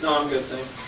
No, I'm good, thanks.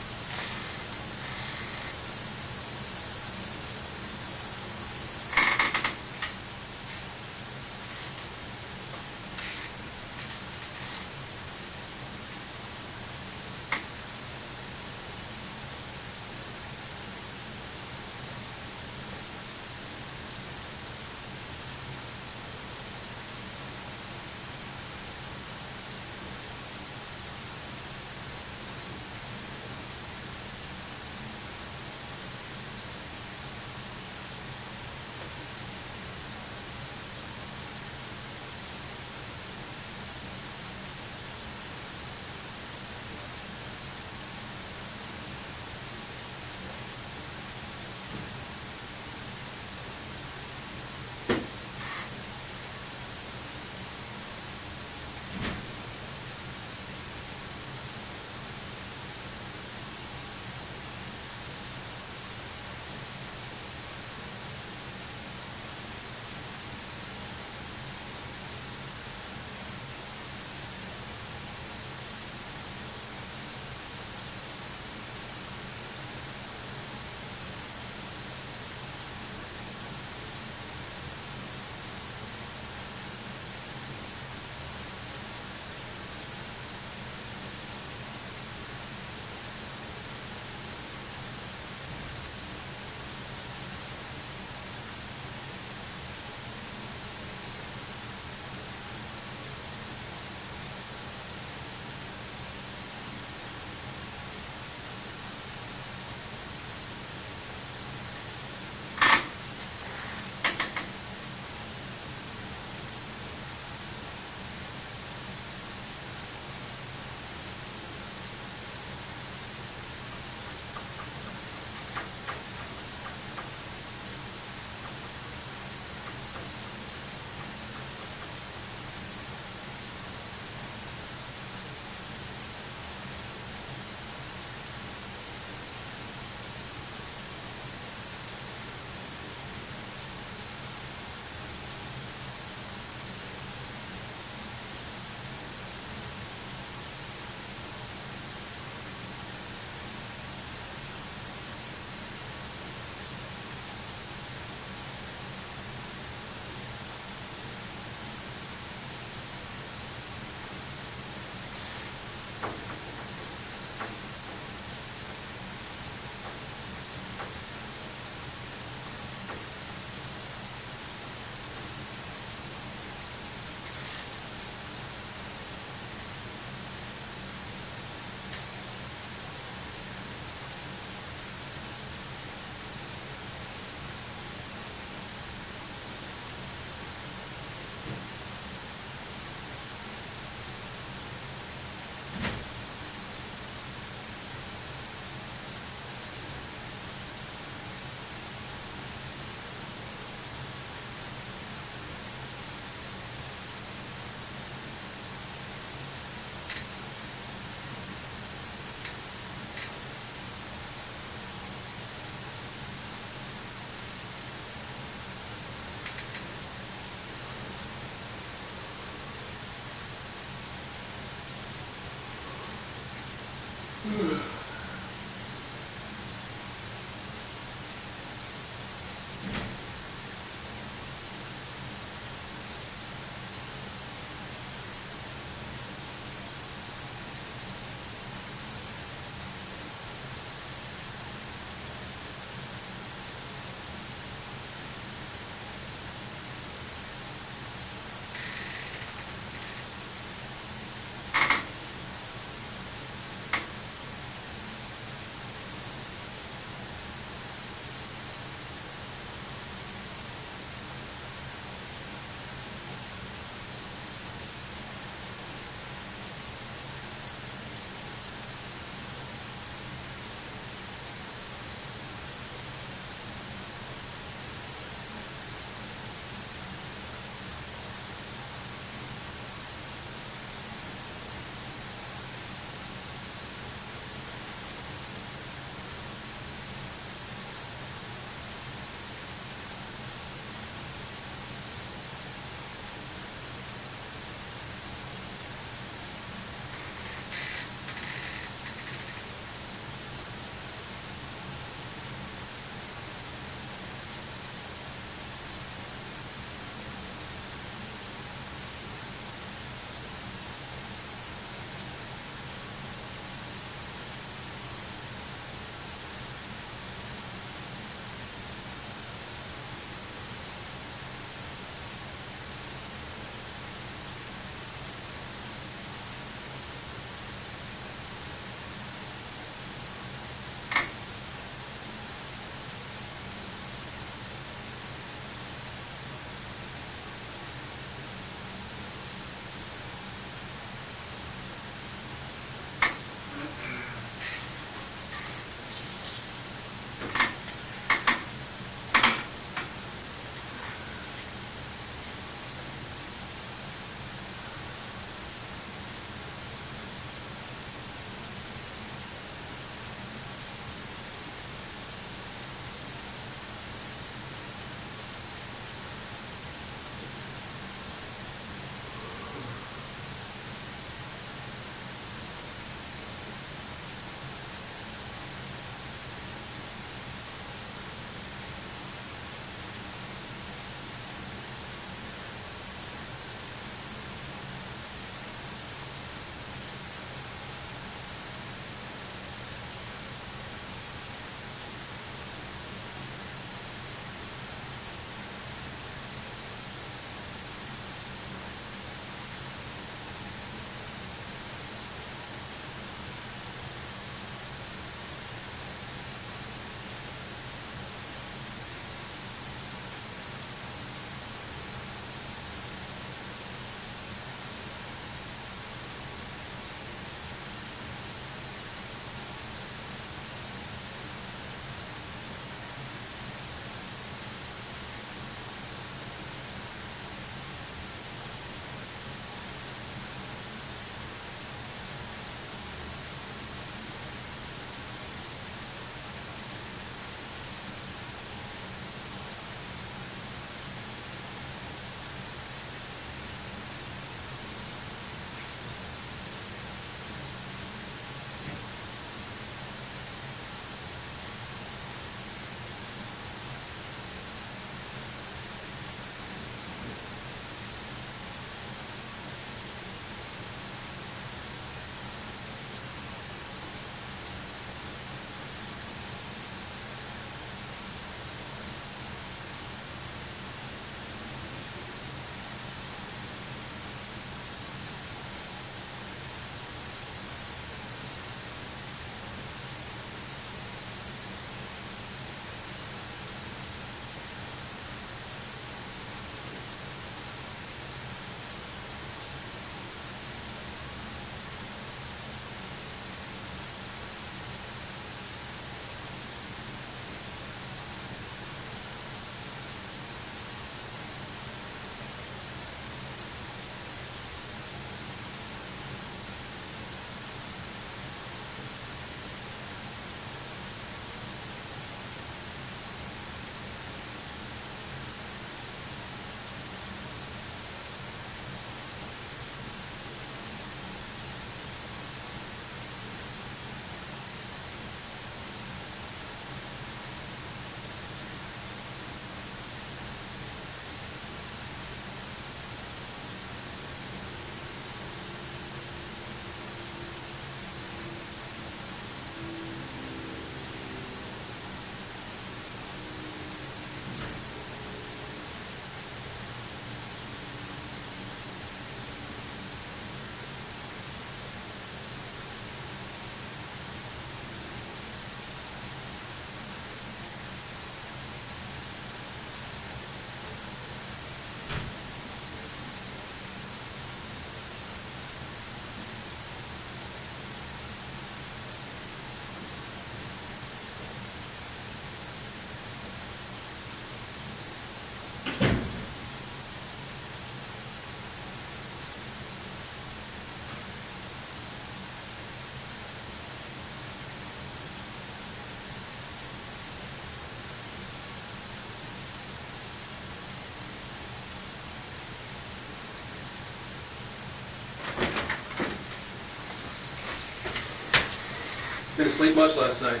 Didn't sleep much last night.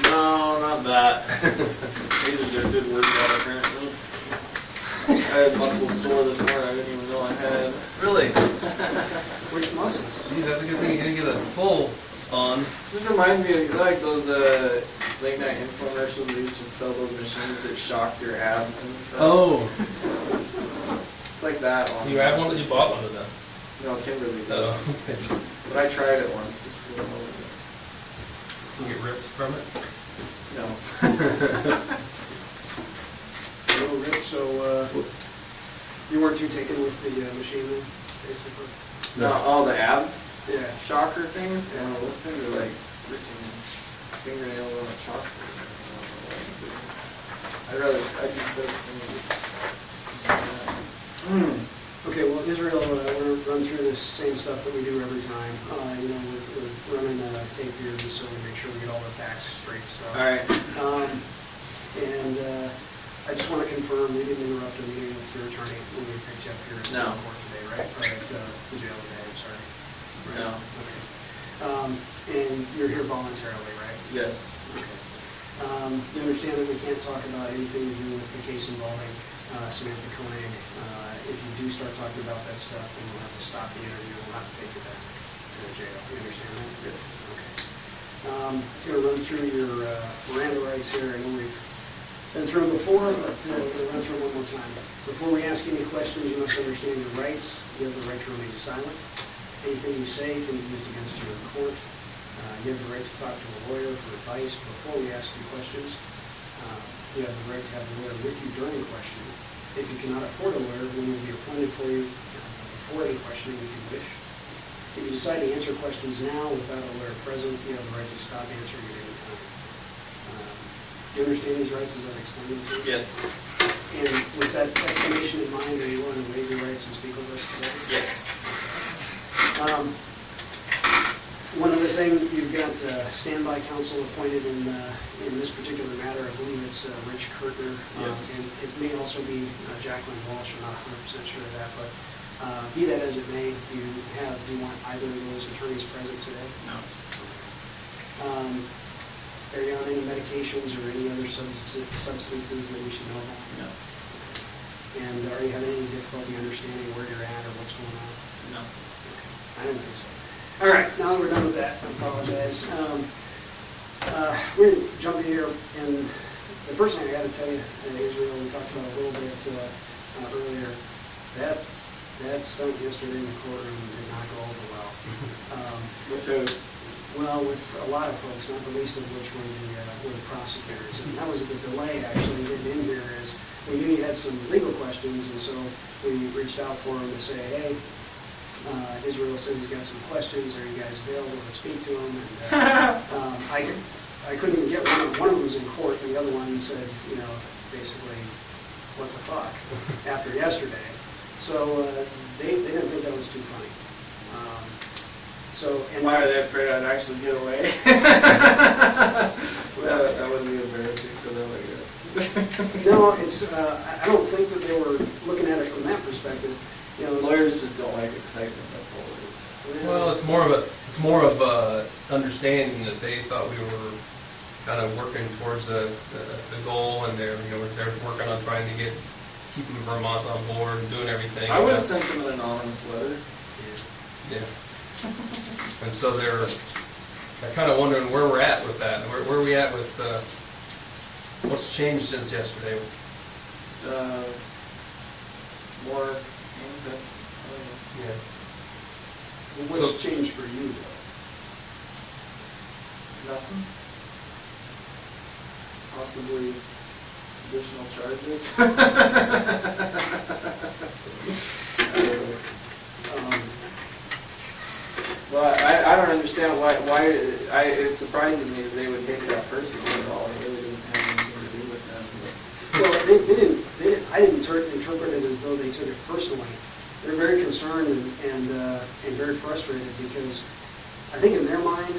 No, not that. These are a good workout apparently. I had muscles sore this morning I didn't even know I had. Really? Which muscles? Geez, that's a good thing you didn't get a full on. This reminds me of like those late night infomercials where you used to sell those machines that shock your abs and stuff. Oh. It's like that one. You had one that you bought one of them? No, Kimberly did. Oh. But I tried it once just for a moment. You get ripped from it? No. Oh, Rick, so, you weren't too taken with the machine then, basically? No, all the ab Yeah. shocker things? Yeah, those things are like freaking fingernails on a chalkboard. I'd just say something. Okay, well, Israel, we're gonna run through this same stuff that we do every time. You know, we're running tape here just so we make sure we get all the facts straight, so. All right. And I just want to confirm, we didn't interrupt a meeting with your attorney when we picked you up here at No. court today, right? Or at the jail today, I'm sorry. Right? No. Okay. And you're here voluntarily, right? Yes. Okay. You understand that we can't talk about anything to do with the case involving Samantha Koenig. If you do start talking about that stuff, then we'll have to stop the interview and we'll have to take you back to the jail. You understand that? Yes. Okay. Going to run through your Miranda rights here. I know we've been through them before, but we're going to run through them one more time. Before we ask any questions, you must understand your rights. You have the right to remain silent. Anything you say can be used against you in court. You have the right to talk to a lawyer for advice before we ask you questions. You have the right to have a lawyer with you during questioning. If you cannot afford a lawyer, one will be appointed for you before any questioning if you wish. If you decide to answer questions now without a lawyer present, you have the right to stop answering at any time. Do you understand these rights as I've explained them to you? Yes. And with that explanation in mind, are you willing to waive your rights and speak with us today? Yes. One other thing, you've got standby counsel appointed in this particular matter. I believe it's Rich Kirtner. Yes. And it may also be Jacqueline Walsh. I'm not 100% sure of that, but be that as it may, do you want either of those attorneys present today? No. Are you on any medications or any other substances that we should know about? No. And are you having any difficulty understanding where you're at or what's going on? No. Okay. I didn't think so. All right, now that we're done with that, I apologize. We're going to jump in here, and the first thing I got to tell you, Israel, we talked about a little bit earlier, that stunt yesterday in the courtroom did not go over well. With who? Well, with a lot of folks, not the least of which were the prosecutors. And that was the delay, actually, getting in here is we knew you had some legal questions, and so we reached out for them to say, hey, Israel says he's got some questions. Are you guys available to speak to him? And I couldn't even get one. One of them was in court, and the other one said, you know, basically, what the fuck, after yesterday. So they didn't think that was too funny. And why are they afraid I'd actually get away? Well, that would be embarrassing for them, I guess. No, it's. I don't think that they were looking at it from that perspective. You know, lawyers just don't like excitement. That's all it is. Well, it's more of a understanding that they thought we were kind of working towards the goal, and they're working on trying to keeping Vermont on board and doing everything. I would have sent them an anonymous letter. Yeah. And so they're kind of wondering where we're at with that. Where are we at with what's changed since yesterday? More. Yeah. Well, what's changed for you, though? Nothing. Possibly additional charges. Well, I don't understand why it surprises me that they would take it that personally at all. It really didn't have anything to do with them. Well, they didn't. I didn't interpret it as though they took it personally. They're very concerned and very frustrated because I think in their mind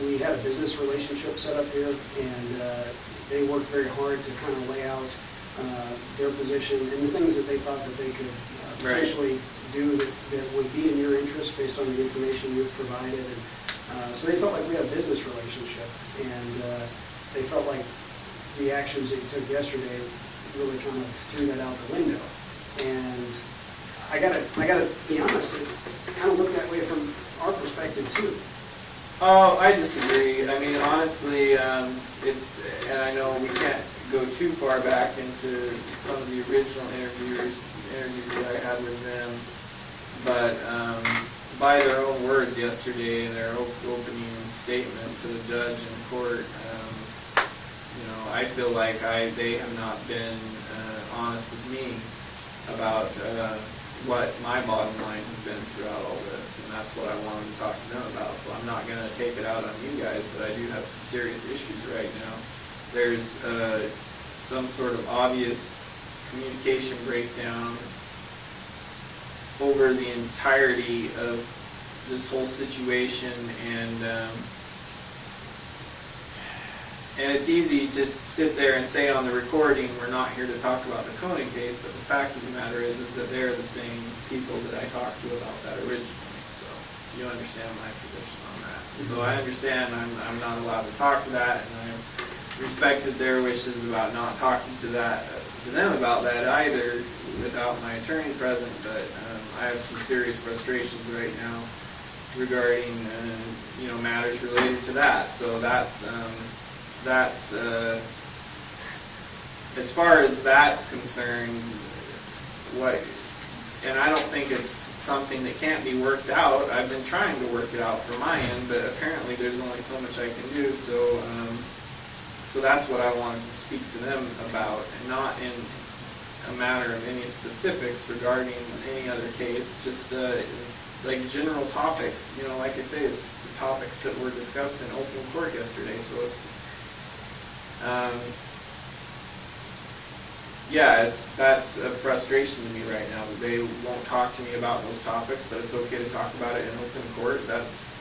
we had a business relationship set up here, and they worked very hard to kind of lay out their position and the things that they thought that they could potentially do that would be in your interest based on the information you've provided. And So they felt like we had a business relationship, and they felt like the actions that you took yesterday really kind of threw that out the window. And I gotta be honest, it kind of looked that way from our perspective too. Oh, I disagree. I mean, honestly, and I know we can't go too far back into some of the original interviews that I had with them, but by their own words yesterday in their opening statement to the judge in court, I feel like they have not been honest with me about what my bottom line has been throughout all this, and that's what I wanted to talk to them about. So I'm not going to take it out on you guys, but I do have some serious issues right now. There's some sort of obvious communication breakdown over the entirety of this whole situation, and it's easy to sit there and say on the recording, we're not here to talk about the Koenig case, but the fact of the matter is that they're the same people that I talked to about that originally. So you understand my position on that. So I understand I'm not allowed to talk to that, and I respected their wishes about not talking to them about that either without my attorney present, but I have some serious frustrations right now regarding matters related to that. So that's as far as that's concerned, and I don't think it's something that can't be worked out. I've been trying to work it out from my end, but apparently there's only so much I can do. So that's what I wanted to speak to them about, and not in a matter of any specifics regarding any other case, just like general topics. Like I say, it's the topics that were discussed in open court yesterday. So it's that's a frustration to me right now that they won't talk to me about those topics, but it's okay to talk about it in open court. That's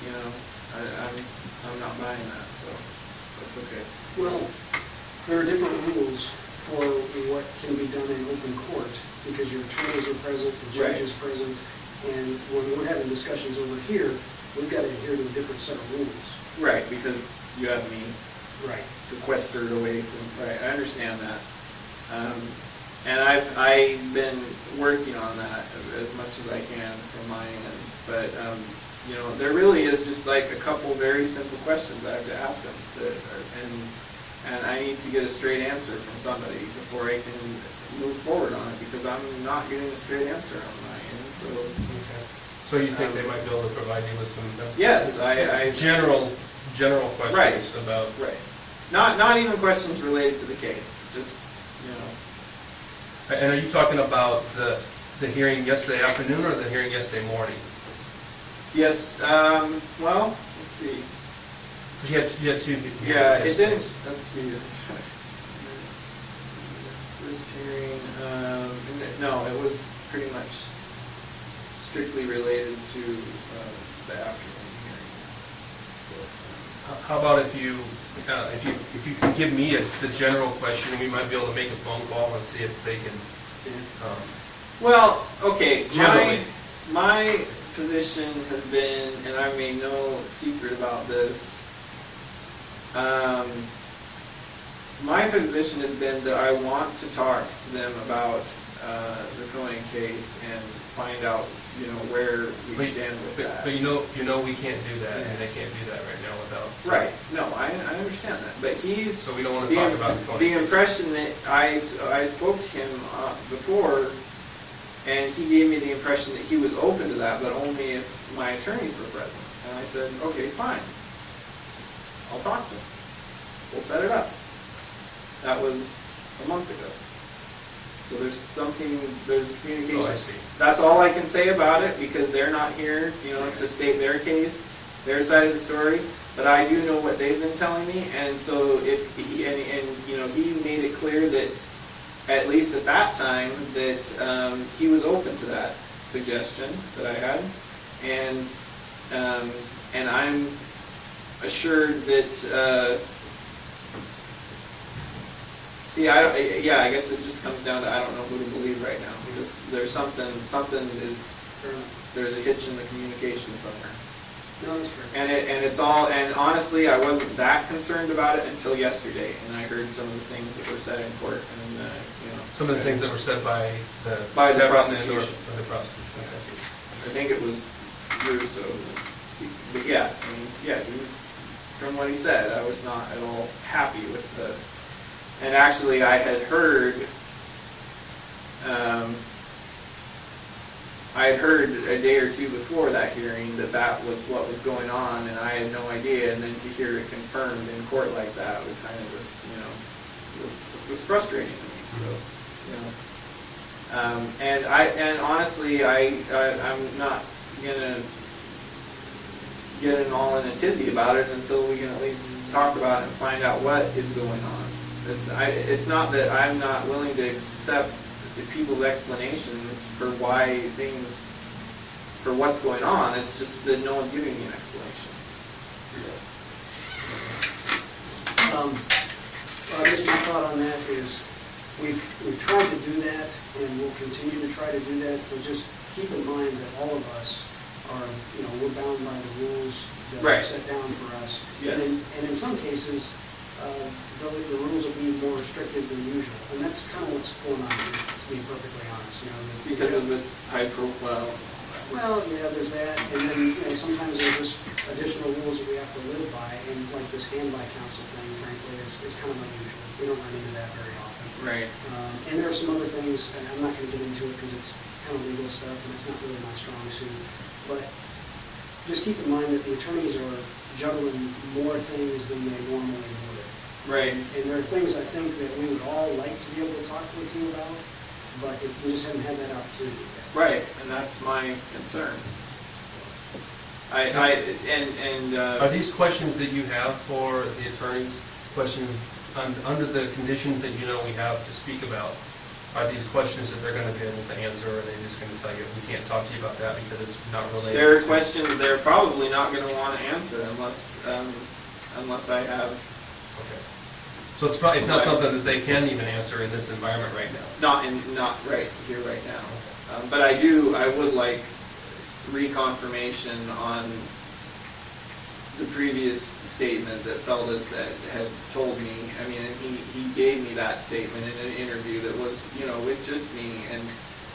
I'm not buying that, so that's okay. Well, there are different rules for what can be done in open court, because your attorneys are present, the judge is present, and when we're having discussions over here, we've got to adhere to a different set of rules. Right, because you have me Right. sequestered away from, right, I understand that. And I've been working on that as much as I can from my end, but, there really is just like a couple very simple questions I have to ask them, and I need to get a straight answer from somebody before I can move forward on it, because I'm not getting a straight answer on my end, so. Okay. So you think they might be able to provide you with some? Yes, I General questions Right. about. Right. Not even questions related to the case, just, And are you talking about the hearing yesterday afternoon or the hearing yesterday morning? Yes, well, let's see. Because you had two. Yeah, it didn't, let's see. First hearing, no, it was pretty much strictly related to the afternoon hearing. How about if you can give me the general question, we might be able to make a phone call and see if they can. Well, okay, Generally. my position has been, and I made no secret about this, my position has been that I want to talk to them about the Koenig case and find out, where we stand with that. But you know we can't do that, and they can't do that right now without. Right, no, I understand that, but So we don't want to talk about the Koenig. The impression that I spoke to him before, and he gave me the impression that he was open to that, but only if my attorneys were present. And I said, okay, fine, I'll talk to him. We'll set it up. That was a month ago. So there's communication. Oh, I see. That's all I can say about it, because they're not here, to state their case, their side of the story. But I do know what they've been telling me, and so if he made it clear that, at least at that time, that he was open to that suggestion that I had, and I'm assured that. I guess it just comes down to I don't know who to believe right now, because there's a hitch in the communication somewhere. No, that's fair. And it's all, and honestly, I wasn't that concerned about it until yesterday, and I heard some of the things that were said in court, and, you know. Some of the things that were said by the. By the prosecution. prosecution. By the prosecution, okay. I think it was Russo who was speaking, but yeah, I mean, yeah, he was, from what he said, I was not at all happy with the, and actually I had heard, a day or two before that hearing that that was what was going on, and I had no idea, and then to hear it confirmed in court like that was kind of just, you know, was frustrating to me, so, you know. And honestly, I'm not gonna get all in a tizzy about it until we can at least talk about it and find out what is going on. It's not that I'm not willing to accept people's explanations for why things, for what's going on, it's just that no one's giving me an explanation. Well, I guess my thought on that is, we've tried to do that, and we'll continue to try to do that, but just keep in mind that all of us are, you know, we're bound by the rules that are Right. set down for us. Yes. And in some cases, the rules will be more restrictive than usual, and that's kind of what's going on here, to be perfectly honest, you know. Because of its high profile. Well, yeah, there's that, and then, you know, sometimes there's just additional rules that we have to live by, and like the standby counsel thing, frankly, is kind of unusual. We don't run into that very often. Right. And there are some other things, and I'm not going to get into it because it's kind of legal stuff, and it's not really my strong suit, but just keep in mind that the attorneys are juggling more things than they normally would. Right. And there are things I think that we would all like to be able to talk with you about, but we just haven't had that opportunity yet. Right, and that's my concern. Are these questions that you have for the attorneys, questions under the conditions that you know we have to speak about? Are these questions that they're going to be able to answer, or are they just going to tell you, we can't talk to you about that because it's not related? There are questions they're probably not going to want to answer unless I have, Okay. So it's probably, it's not something that they can even answer in this environment right now? not right here, right now. But I would like reconfirmation on the previous statement that Feldes had told me. I mean, he gave me that statement in an interview that was, you know, with just me, and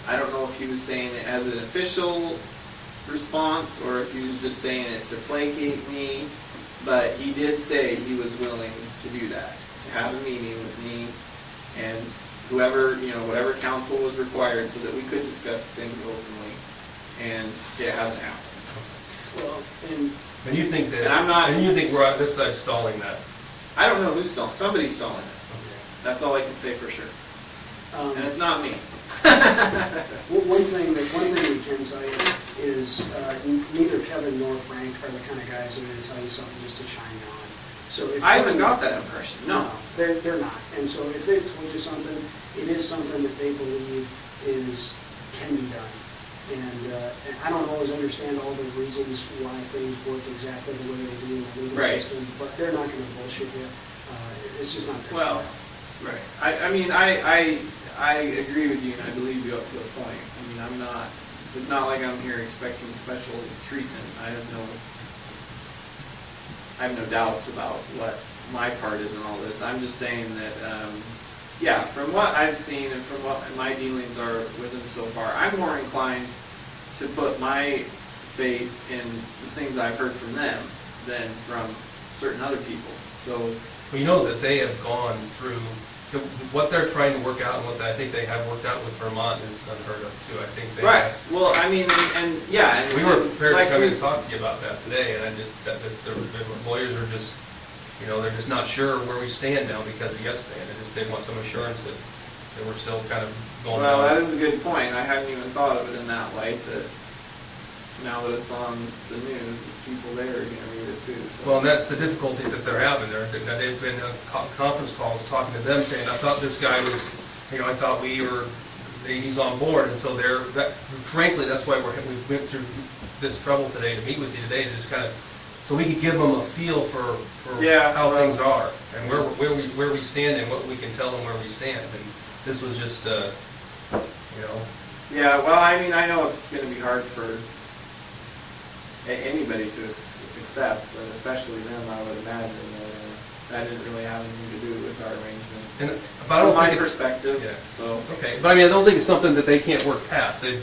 I don't know if he was saying it as an official response or if he was just saying it to placate me, but he did say he was willing to do that, to have a meeting with me and whoever, you know, whatever counsel was required so that we could discuss things openly, and it hasn't happened. Well, and And you think that, And I'm not- and you think we're on this side stalling that? I don't know who's stalling, somebody's stalling it. Okay. That's all I can say for sure. And it's not me. One thing we can tell you is neither Kevin nor Frank are the kind of guys that are going to tell you something just to shine you on. So if I haven't got that impression, no. They're not. And so if they've told you something, it is something that they believe can be done. And I don't always understand all the reasons why things work exactly the way they do in the legal Right. system, but they're not going to bullshit you. It's just not their Well, style. right. I mean, I agree with you, and I believe you up to a point. I mean, I'm not, it's not like I'm here expecting special treatment. I have no doubts about what my part is in all this. I'm just saying that, yeah, from what I've seen and from what my dealings are with them so far, I'm more inclined to put my faith in the things I've heard from them than from certain other people. So, Well, you know that they have gone through, what they're trying to work out and what I think they have worked out with Vermont is unheard of too. I think they. right, well, I mean, and yeah. And We were prepared to like come in we- and talk to you about that today, and I just, the lawyers are just, you know, they're just not sure where we stand now because of yesterday, and they want some assurance that we're still kind of going Well, that down. is a good point. I hadn't even thought of it in that light, that now that it's on the news, the people there are gonna read it too, so. Well, and that's the difficulty that they're having. They've been on conference calls talking to them saying, I thought this guy was, you know, I thought he's on board, and so frankly, that's why we went through this trouble today to meet with you today, to just kind of, so we could give them a feel for Yeah, how well- things are, and where we stand and what we can tell them where we stand. And this was just, you know, Yeah, well, I mean, I know it's gonna be hard for anybody to accept, but especially them, I would imagine, that didn't really have anything to do with our arrangement. And, but I don't From my think it's- perspective, Yeah. so. Okay, but I mean, I don't think it's something that they can't work past. They've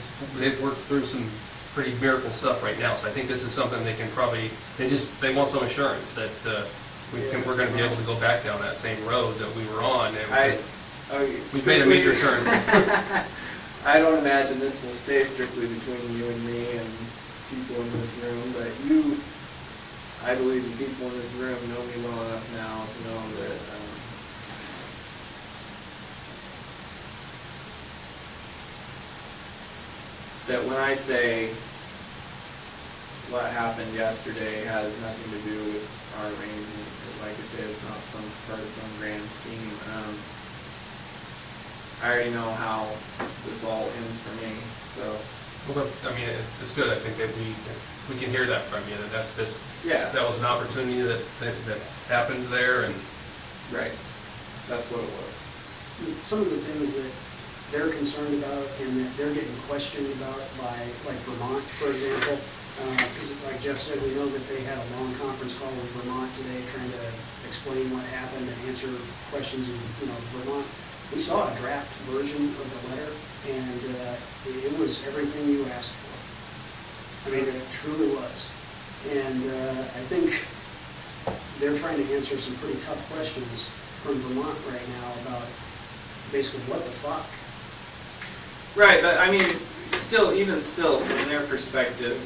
worked through some pretty miracle stuff right now, so I think this is something they can probably, they want some assurance that we're gonna be able to go back down that same road that we were on. And we've made a major turn. I don't imagine this will stay strictly between you and me and people in this room, but I believe the people in this room know me well enough now to know that when I say what happened yesterday has nothing to do with our arrangement, like I said, it's not some part of some grand scheme. I already know how this all ends for me, so. Well, I mean, it's good, I think that we can hear that from you, that that's this, Yeah. that was an opportunity that happened there, and Right, that's what it was. Some of the things that they're concerned about and that they're getting questioned about by, like Vermont, for example, because like Jeff said, we know that they had a long conference call with Vermont today trying to explain what happened and answer questions in, Vermont. We saw a draft version of the letter, and it was everything you asked for. I mean, it truly was. And I think they're trying to answer some pretty tough questions from Vermont right now about basically what the fuck. Right, but I mean, even still, from their perspective,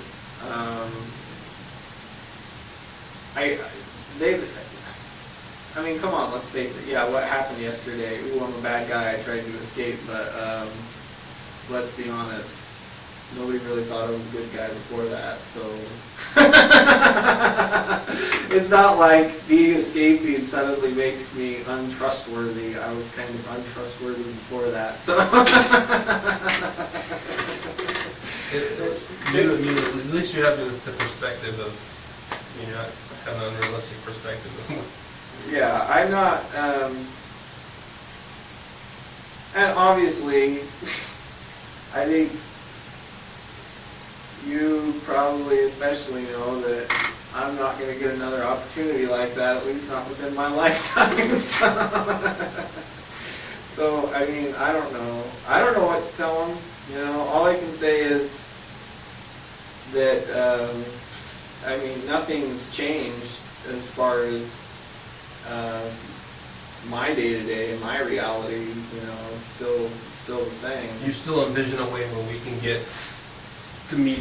I mean, come on, let's face it. Yeah, what happened yesterday? Ooh, I'm a bad guy. I tried to escape, but let's be honest. Nobody really thought I was a good guy before that, so it's not like being escaping suddenly makes me untrustworthy. I was kind of untrustworthy before that, so. at least you have the perspective of, kind of unrealistic perspective of Yeah, I'm not, and obviously, I think you probably especially know that I'm not going to get another opportunity like that, at least not within my lifetime. So, I mean, I don't know. I don't know what to tell them. All I can say is that, I mean, nothing's changed as far as my day-to-day and my reality, it's still the same. You still envision a way where we can get to meet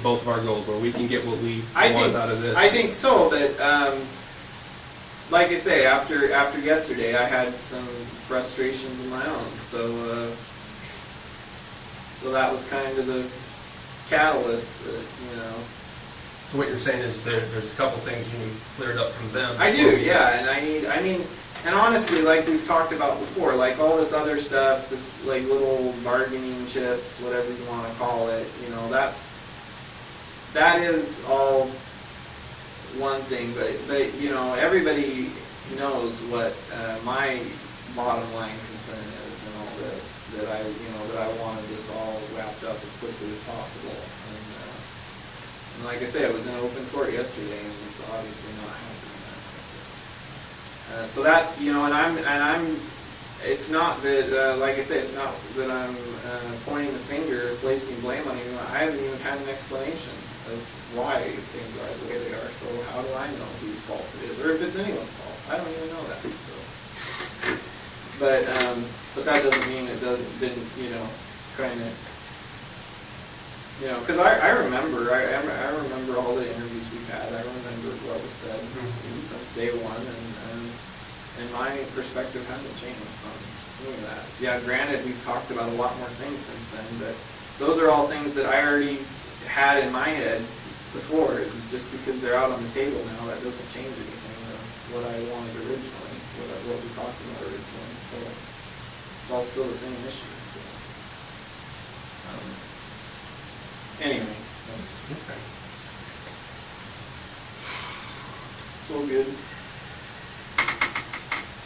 both of our goals, where we can get what we want out of this? I think so, but like I say, after yesterday, I had some frustrations of my own. So that was kind of the catalyst that, So what you're saying is there's a couple things you need cleared up from them. I do, yeah, and and honestly, like we've talked about before, like all this other stuff, that's like little bargaining chips, whatever you want to call it, that is all one thing, but everybody knows what my bottom line concern is in all this, that I wanted this all wrapped up as quickly as possible. And like I said, it was in open court yesterday, and it's obviously not happening that way. So that's, it's not that, like I said, it's not that I'm pointing the finger, placing blame on anyone. I haven't even had an explanation of why things are the way they are. So how do I know whose fault it is, or if it's anyone's fault? I don't even know that. So. But that doesn't mean it didn't, kind of. Because I remember all the interviews we've had. I remember what was said since day one, and my perspective hasn't changed from doing that. Yeah, granted, we've talked about a lot more things since then, but those are all things that I already had in my head before. Just because they're out on the table now, that doesn't change anything of what I wanted originally, what we talked about originally. So it's all still the same issue. So. Anyway, that's Okay. so good.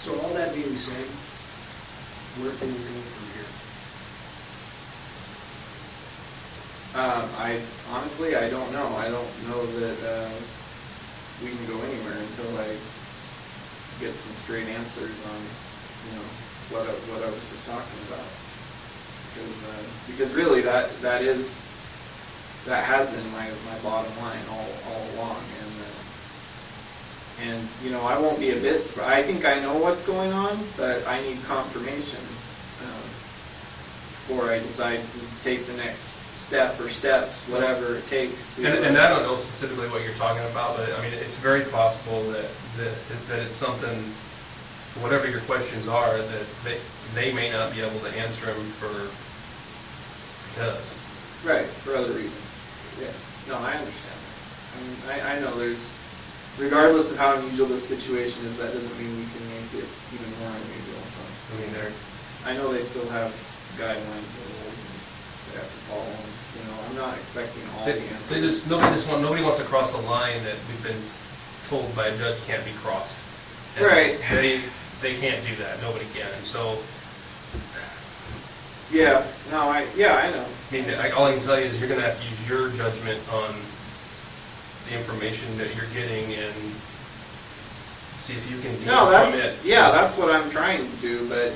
So all that being said, where can we go from here? Honestly, I don't know. I don't know that, we can go anywhere until I get some straight answers on, what I was just talking about. Because really, that has been my bottom line all along, and I won't be a bit surprised. I think I know what's going on, but I need confirmation before I decide to take the next step or steps, whatever it takes to. And I don't know specifically what you're talking about, but I mean, it's very possible that it's something, whatever your questions are, that they may not be able to answer them because. Right, for other reasons. Yeah, no, I understand. I mean, I know regardless of how unusual this situation is, that doesn't mean we can make it even more unusual. I mean, I know they still have guidelines and rules and they have to follow them. I'm not expecting all the answers. nobody wants to cross the line that we've been told by a judge can't be crossed. And Right. They can't do that, nobody can, and so. Yeah, no, I know. I mean, all I can tell you is you're gonna have to use your judgment on the information that you're getting and see if you can No, deem from it. that's what I'm trying to do, but,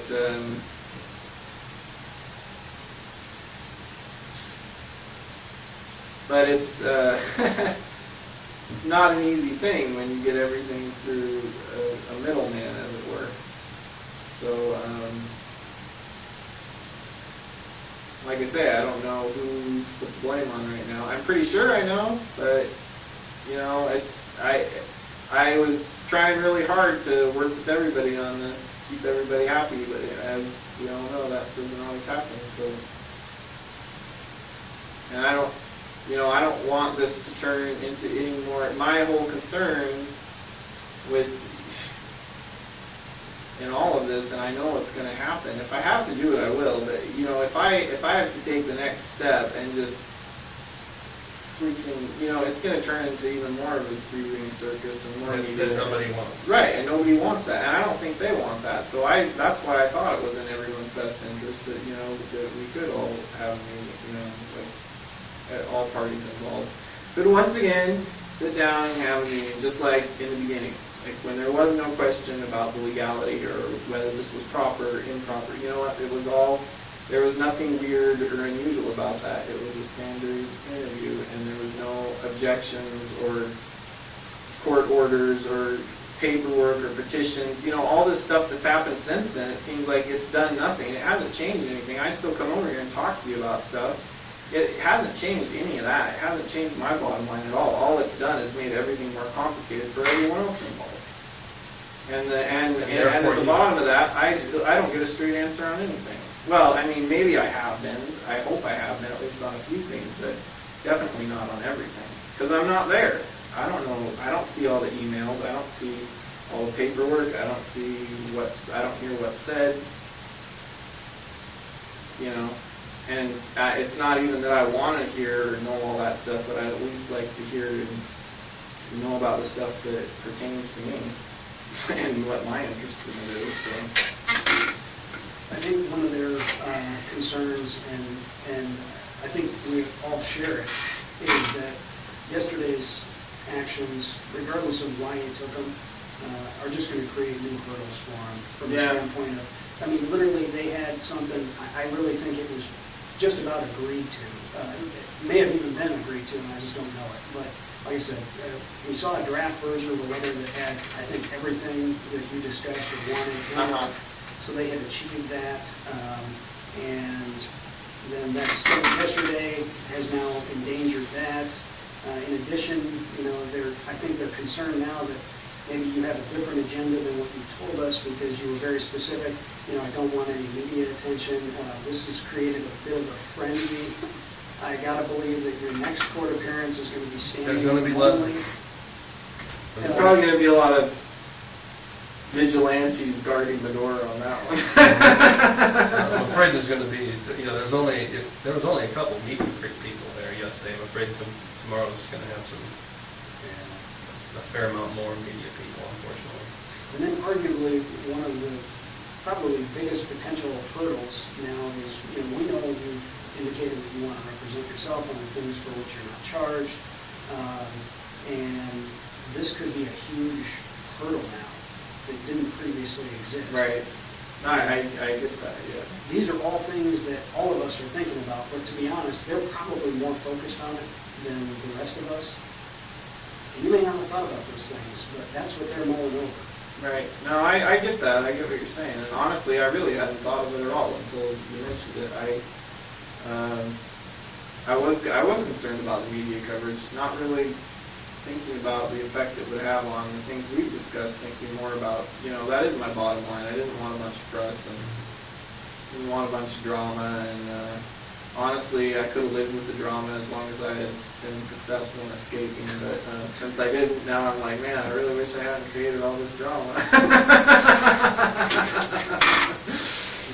it's, not an easy thing when you get everything through a middleman, as it were. So, like I say, I don't know who to put the blame on right now. I'm pretty sure I know, but, I was trying really hard to work with everybody on this, keep everybody happy, but as we all know, that doesn't always happen, so. And I don't want this to turn into any more, my whole concern in all of this, and I know it's gonna happen, if I have to do it, I will, but, if I have to take the next step and just freaking, it's gonna turn into even more of a three-ring circus and more media. That nobody wants. Right, and nobody wants that, and I don't think they want that, so that's why I thought it was in everyone's best interest that, that we could all have, all parties involved. But once again, sit down and have a meeting, just like in the beginning. Like when there was no question about the legality or whether this was proper or improper. You know what, there was nothing weird or unusual about that. It was a standard interview and there was no objections or court orders or paperwork or petitions. All this stuff that's happened since then, it seems like it's done nothing. It hasn't changed anything. I still come over here and talk to you about stuff. It hasn't changed any of that. It hasn't changed my bottom line at all. All it's done is made everything more complicated for everyone else involved. And at the bottom of that, I don't get a straight answer on anything. Well, I mean, maybe I have been. I hope I have been, at least on a few things, but definitely not on everything. Because I'm not there. I don't know. I don't see all the emails. I don't see all the paperwork. I don't hear what's said. And it's not even that I want to hear or know all that stuff, but I'd at least like to hear and know about the stuff that pertains to me and what my interest in it is. So. I think one of their concerns, and I think we all share it, is that yesterday's actions, regardless of why you took them, are just going to create new hurdles for them from the standpoint of, literally they had something, I really think it was just about agreed to. It may have even been agreed to, and I just don't know it. But like I said, we saw a draft version of a letter that had, I think, everything that you discussed or wanted in it. So they had achieved that. And then that stuff yesterday has now endangered that. In addition, I think they're concerned now that maybe you have a different agenda than what you told us because you were very specific. I don't want any media attention. This has created a bit of a frenzy. I gotta believe that your next court appearance is going to be standing only. There's probably going to be a lot of vigilantes guarding the door on that one. I'm afraid there's going to be, there was only a couple meet and greet people there yesterday. I'm afraid tomorrow's going to have a fair amount more media people, unfortunately. And then arguably, one of the probably biggest potential hurdles now is, we know you've indicated that you want to represent yourself on the things for which you're not charged. And this could be a huge hurdle now that didn't previously exist. Right. No, I get that, yeah. These are all things that all of us are thinking about, but to be honest, they're probably more focused on it than the rest of us. And you may not have thought about those things, but that's what they're mulling over. Right. No, I get that. I get what you're saying. And honestly, I really hadn't thought of it at all until you mentioned it. I was concerned about the media coverage, not really thinking about the effect it would have on the things we've discussed, thinking more about, that is my bottom line. I didn't want a bunch of press and didn't want a bunch of drama, and honestly, I could have lived with the drama as long as I had been successful in escaping, but since I didn't, now I'm like, man, I really wish I hadn't created all this drama.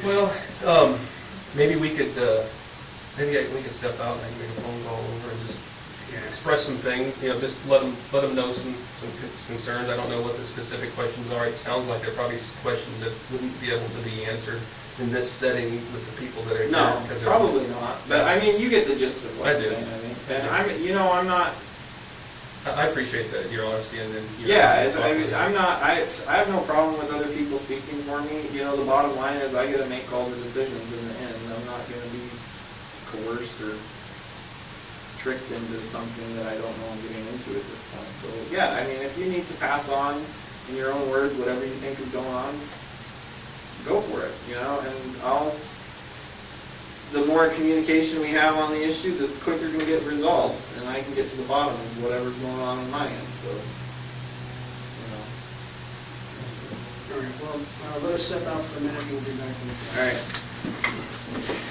Well, maybe we could, we could step out and maybe make a phone call over and just express some things, just let them know some concerns. I don't know what the specific questions are. It sounds like they're probably questions that wouldn't be able to be answered in this setting with the people that are here. No, because probably not. But I mean, you get the gist of what I I'm do. saying. I mean, and I'm not. I appreciate that, your honesty, and then. I have no problem with other people speaking for me. The bottom line is I get to make all the decisions in the end. I'm not going to be coerced or tricked into something that I don't know I'm getting into at this point. So yeah, I mean, if you need to pass on in your own words whatever you think is going on, go for it. And the more communication we have on the issue, the quicker it can get resolved, and I can get to the bottom of whatever's going on my end. So, All right, well, let us step out for a minute and we'll be back in a second. all right.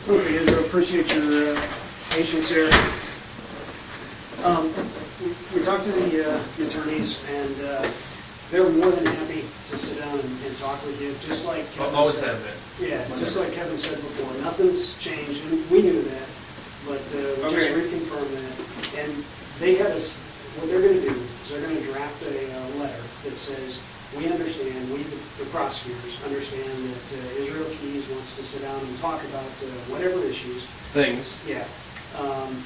Okay, Israel, appreciate your patience here. We talked to the attorneys, and they're more than happy to sit down and talk with you, just like Kevin Always said. have been. Yeah, just like Kevin said before, nothing's changed, and we knew that, but we just Okay. reconfirmed that. And they had us, what they're gonna do is they're gonna draft a letter that says, we understand, we, the prosecutors, understand that Israel Keys wants to sit down and talk about whatever issues. Things. Yeah,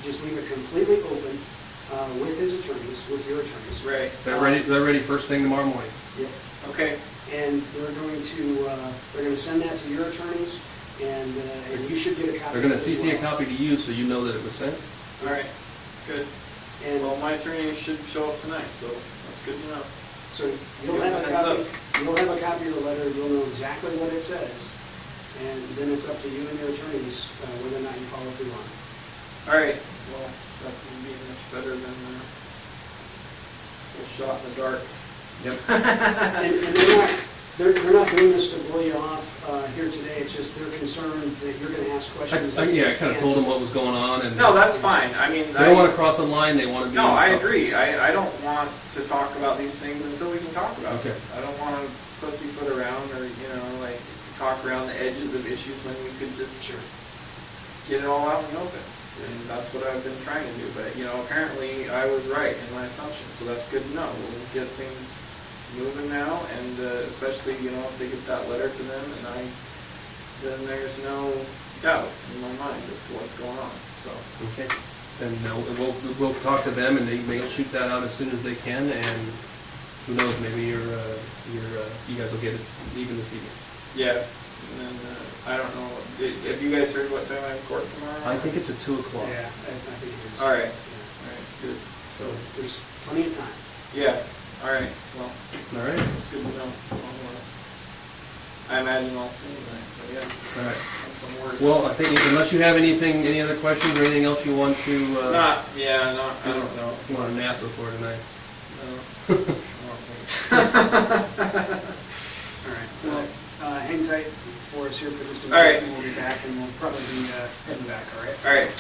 just leave it completely open with his attorneys, with your attorneys. Right. They're ready first thing tomorrow morning. Yeah. Okay. And they're gonna send that to your attorneys, and you should get a copy. They're gonna of it as CC a well. copy to you so you know that it was sent. All right. Good. And Well, my attorney should show up tonight, so that's good to know. so you'll have a Heads copy, up. you'll have a copy of the letter, you'll know exactly what it says, and then it's up to you and your attorneys whether or not you follow through on it. All right. Well, that would be much better than a shot in the dark. Yep. And they're not doing this to blow you off here today, it's just they're concerned that you're gonna ask questions. Yeah, I kinda told them what was going on and. No, that's fine. I mean, They don't wanna cross the line, they wanna be. No, I agree. I don't want to talk about these things until we can talk about Okay. them. I don't want to pussyfoot around or, like, talk around the edges of issues when we could just get it all out in the open. And that's what I've been trying to do. But, apparently I was right in my assumption, so that's good to know. We'll get things moving now, and especially, if they get that letter to them, and then there's no doubt in my mind as to what's going on, so. Okay, and we'll talk to them and they'll shoot that out as soon as they can, and who knows, maybe you guys will get it even this evening. Yeah, and then, I don't know, have you guys heard what time I have court tomorrow? I think it's at 2 o'clock. Yeah, I think it is. All right. Yeah. All right, good. So there's plenty of time. Yeah, all right, well, All right, it's good to know. I imagine I'll see you tonight, so yeah. all right. And some words. Well, I think unless you have any other questions or anything else you want to, I don't know. you want to nap before tonight? No, I don't think so. All right, well, hang tight for us here for just a All right. minute, and we'll be back, and we'll probably be heading back, all right? All right.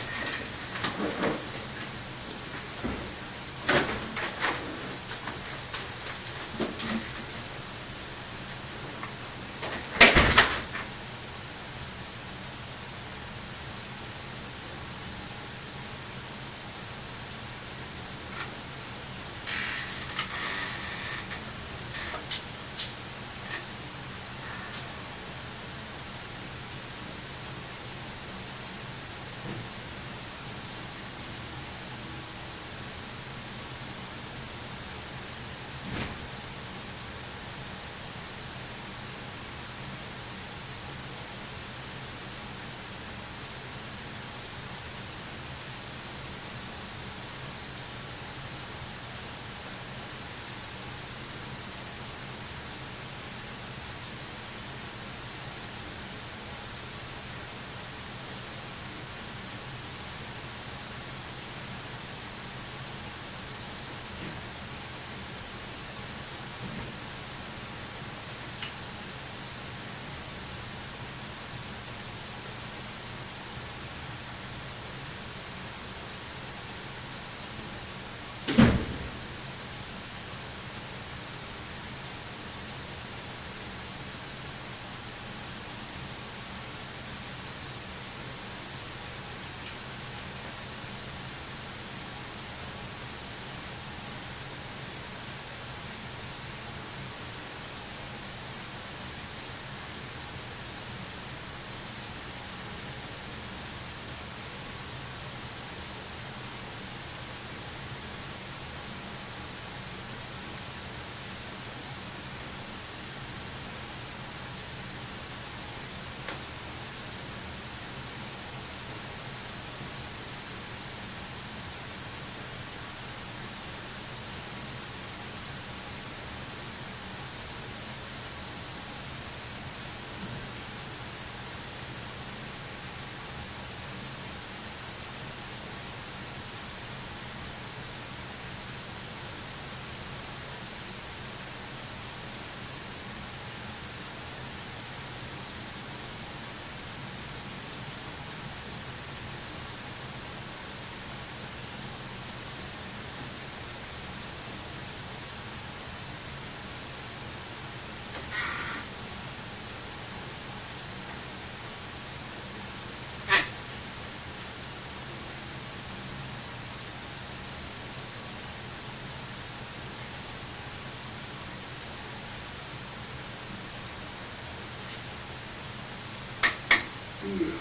you.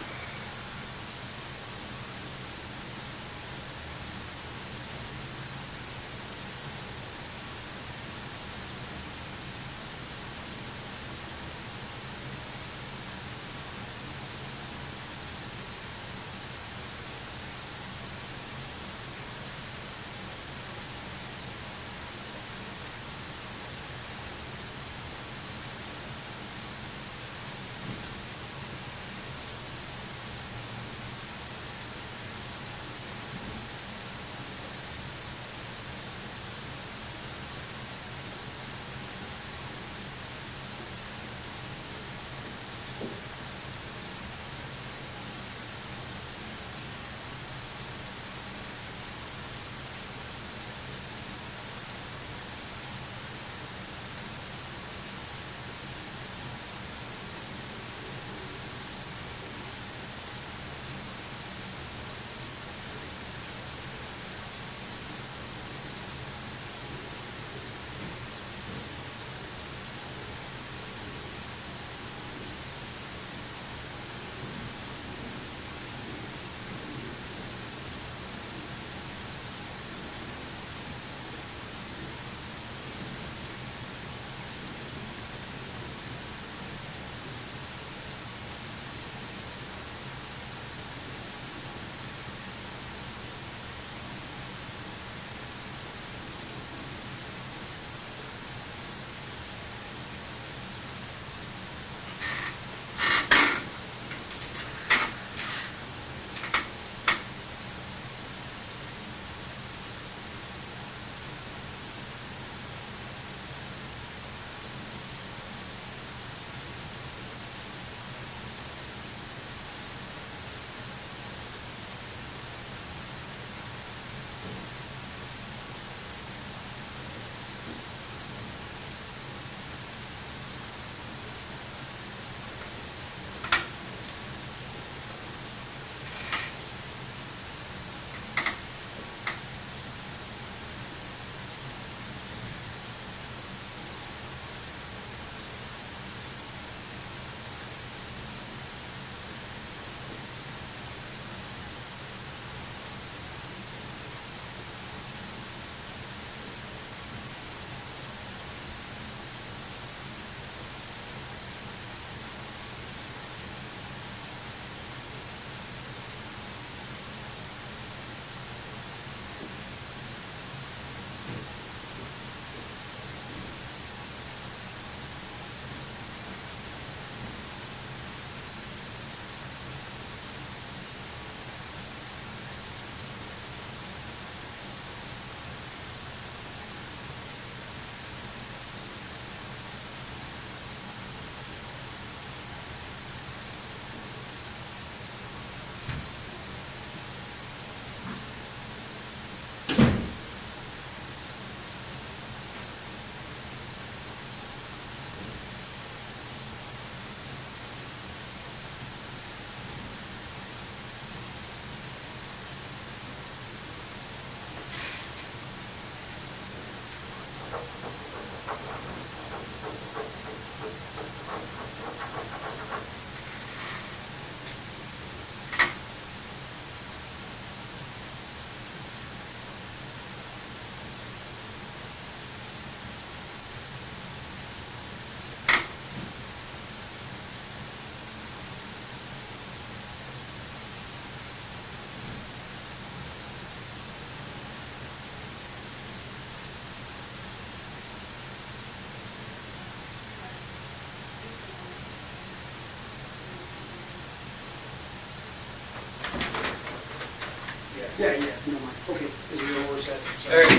Yeah, yeah, no mind. Okay, is your order set? All right.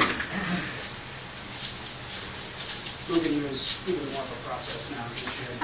Moving you is even more of a process now, as you should.